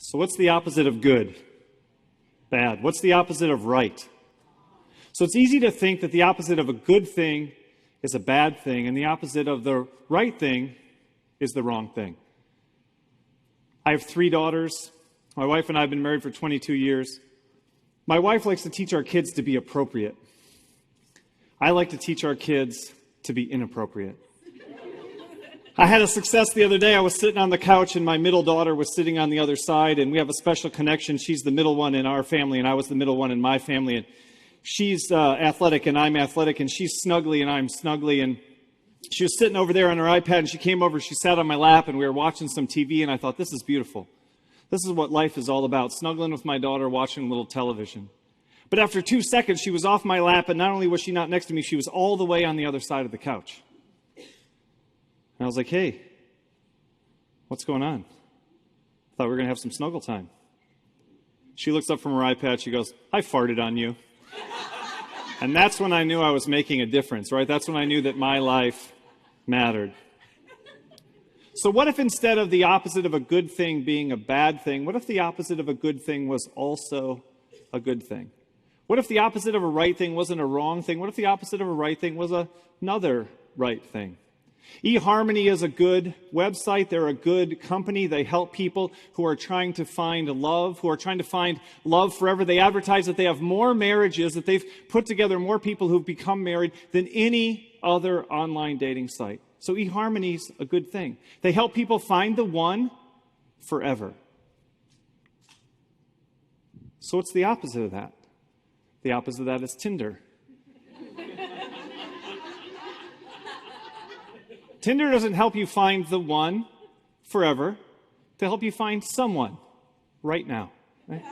So what's the opposite of good? Bad. What's the opposite of right? So it's easy to think that the opposite of a good thing is a bad thing, and the opposite of the right thing is the wrong thing. I have 3 daughters. My wife and I have been married for 22 years. My wife likes to teach our kids to be appropriate. I like to teach our kids to be inappropriate. I had a success the other day. I was sitting on the couch, and my middle daughter was sitting on the other side, and we have a special connection. She's the middle one in our family, and I was the middle one in my family. And she's athletic, and I'm athletic, and she's snuggly, and I'm snuggly. And she was sitting over there on her iPad, and she came over, she sat on my lap, and we were watching some TV, and I thought, this is beautiful. This is what life is all about, snuggling with my daughter, watching a little television. But after 2 seconds, she was off my lap, and not only was she not next to me, she was all the way on the other side of the couch. And I was like, hey, what's going on? I thought we were going to have some snuggle time. She looks up from her iPad. She goes, I farted on you. And that's when I knew I was making a difference, right? That's when I knew that my life mattered. So what if instead of the opposite of a good thing being a bad thing, what if the opposite of a good thing was also a good thing? What if the opposite of a right thing wasn't a wrong thing? What if the opposite of a right thing was another right thing? eHarmony is a good website. They're a good company. They help people who are trying to find love, who are trying to find love forever. They advertise that they have more marriages, that they've put together more people who've become married than any other online dating site. So eHarmony's a good thing. They help people find the one forever. So what's the opposite of that? The opposite of that is Tinder. Tinder doesn't help you find the one forever. To help you find someone right now. Right?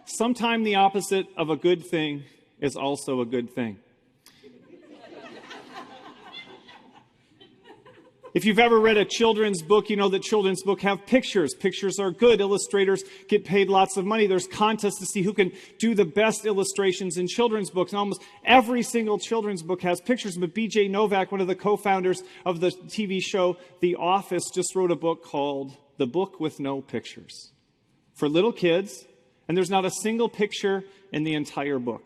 Sometimes the opposite of a good thing is also a good thing. If you've ever read a children's book, you know that children's books have pictures. Pictures are good. Illustrators get paid lots of money. There's contests to see who can do the best illustrations in children's books. And almost every single children's book has pictures. But B.J. Novak, one of the co-founders of the TV show The Office, just wrote a book called The Book with No Pictures for little kids. And there's not a single picture in the entire book.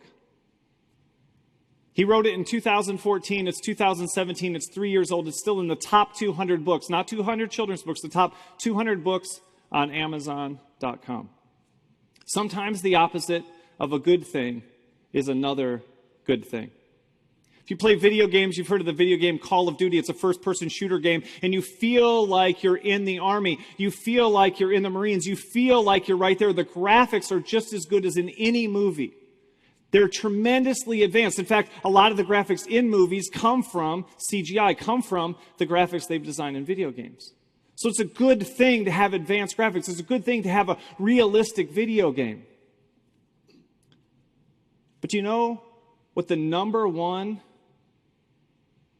He wrote it in 2014. It's 2017. It's 3 years old. It's still in the top 200 books, not 200 children's books, the top 200 books on Amazon.com. Sometimes the opposite of a good thing is another good thing. If you play video games, you've heard of the video game Call of Duty. It's a first-person shooter game, and you feel like you're in the Army. You feel like you're in the Marines. You feel like you're right there. The graphics are just as good as in any movie. They're tremendously advanced. In fact, a lot of the graphics in movies come from CGI, come from the graphics they've designed in video games. So it's a good thing to have advanced graphics. It's a good thing to have a realistic video game. But you know what the number one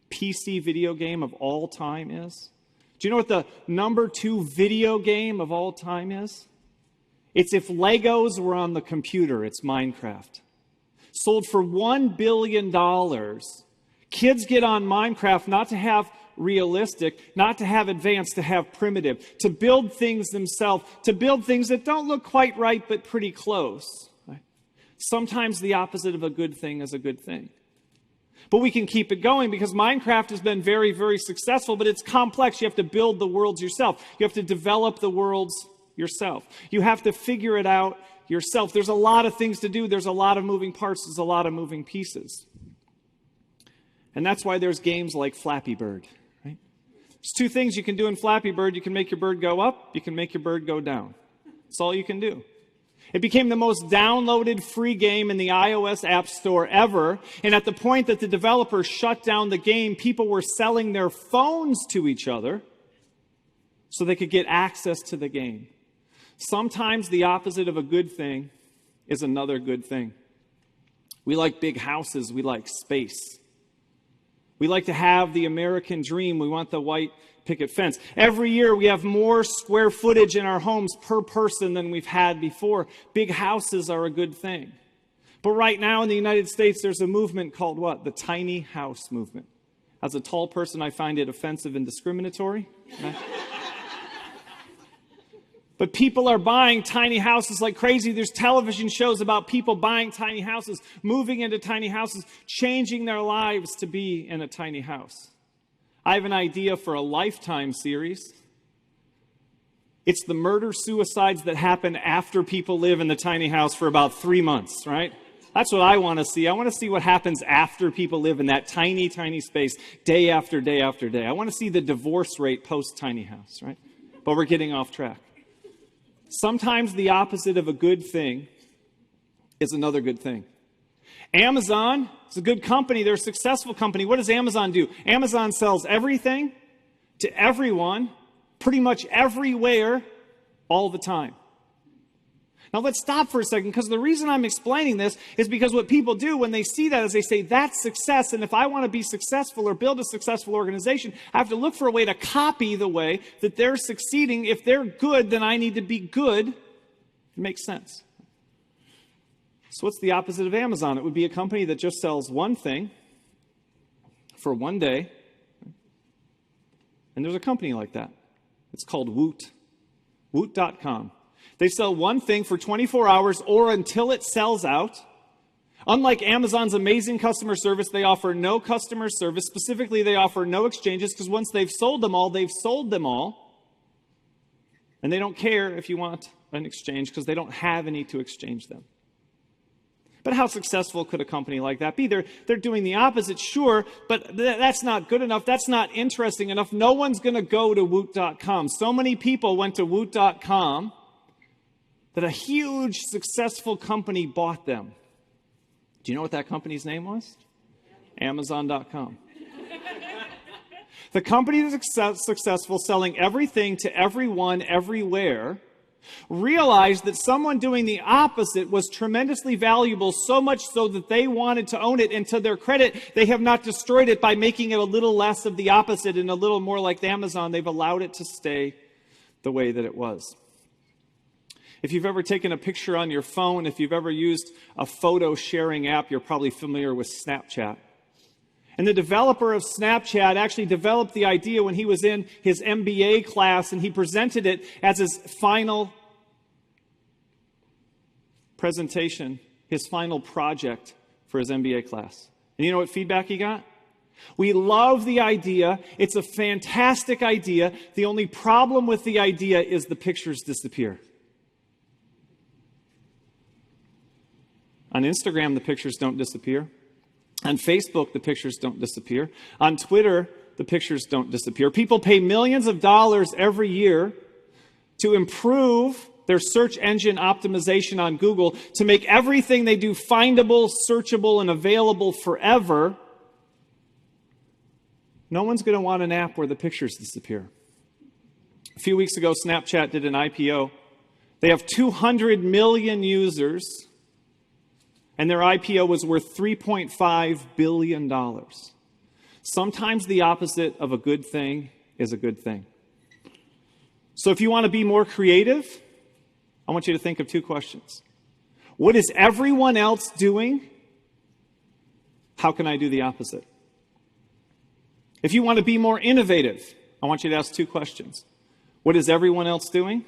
PC video game of all time is? Do you know what the number 2 video game of all time is? It's if Legos were on the computer, it's Minecraft. Sold for $1 billion. Kids get on Minecraft not to have realistic, not to have advanced, to have primitive, to build things themselves, to build things that don't look quite right but pretty close. Right? Sometimes the opposite of a good thing is a good thing. But we can keep it going because Minecraft has been very, very successful, but it's complex. You have to build the worlds yourself. You have to develop the worlds yourself. You have to figure it out yourself. There's a lot of things to do. There's a lot of moving parts. There's a lot of moving pieces. And that's why there's games like Flappy Bird. Right? There's 2 things you can do in Flappy Bird. You can make your bird go up. You can make your bird go down. That's all you can do. It became the most downloaded free game in the iOS App Store ever. And at the point that the developers shut down the game, people were selling their phones to each other so they could get access to the game. Sometimes the opposite of a good thing is another good thing. We like big houses. We like space. We like to have the American dream. We want the white picket fence. Every year we have more square footage in our homes per person than we've had before. Big houses are a good thing. But right now in the United States, there's a movement called what? The tiny house movement. As a tall person, I find it offensive and discriminatory. But people are buying tiny houses like crazy. There's television shows about people buying tiny houses, moving into tiny houses, changing their lives to be in a tiny house. I have an idea for a Lifetime series. It's the murder-suicides that happen after people live in the tiny house for about 3 months, right? That's what I want to see. I want to see what happens after people live in that tiny, tiny space day after day after day. I want to see the divorce rate post-tiny house, right? But we're getting off track. Sometimes the opposite of a good thing is another good thing. Amazon is a good company. They're a successful company. What does Amazon do? Amazon sells everything to everyone, pretty much everywhere, all the time. Now let's stop for a second, because the reason I'm explaining this is because what people do when they see that is they say, that's success, and if I want to be successful or build a successful organization, I have to look for a way to copy the way that they're succeeding. If they're good, then I need to be good. It makes sense. So what's the opposite of Amazon? It would be a company that just sells one thing for one day. And there's a company like that. It's called Woot. Woot.com. They sell one thing for 24 hours or until it sells out. Unlike Amazon's amazing customer service, they offer no customer service. Specifically, they offer no exchanges, because once they've sold them all, they've sold them all. And they don't care if you want an exchange, because they don't have any to exchange them. But how successful could a company like that be? They're doing the opposite, sure, but that's not good enough. That's not interesting enough. No one's going to go to Woot.com. So many people went to Woot.com that a huge, successful company bought them. Do you know what that company's name was? Amazon.com. The company that's successful, selling everything to everyone, everywhere, realized that someone doing the opposite was tremendously valuable, so much so that they wanted to own it. And to their credit, they have not destroyed it by making it a little less of the opposite and a little more like Amazon. They've allowed it to stay the way that it was. If you've ever taken a picture on your phone, if you've ever used a photo sharing app, you're probably familiar with Snapchat. And the developer of Snapchat actually developed the idea when he was in his MBA class, and he presented it as his final presentation, his final project for his MBA class. And you know what feedback he got? We love the idea. It's a fantastic idea. The only problem with the idea is the pictures disappear. On Instagram, the pictures don't disappear. On Facebook, the pictures don't disappear. On Twitter, the pictures don't disappear. People pay millions of dollars every year to improve their search engine optimization on Google, to make everything they do findable, searchable, and available forever. No one's going to want an app where the pictures disappear. A few weeks ago, Snapchat did an IPO. They have 200 million users. And their IPO was worth $3.5 billion. Sometimes the opposite of a good thing is a good thing. So if you want to be more creative, I want you to think of two questions. What is everyone else doing? How can I do the opposite? If you want to be more innovative, I want you to ask two questions. What is everyone else doing?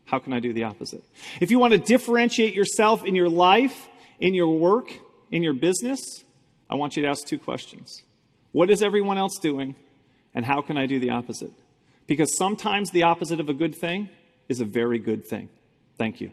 How can I do the opposite? If you want to differentiate yourself in your life, in your work, in your business, I want you to ask two questions. What is everyone else doing, and how can I do the opposite? Because sometimes the opposite of a good thing is a very good thing. Thank you.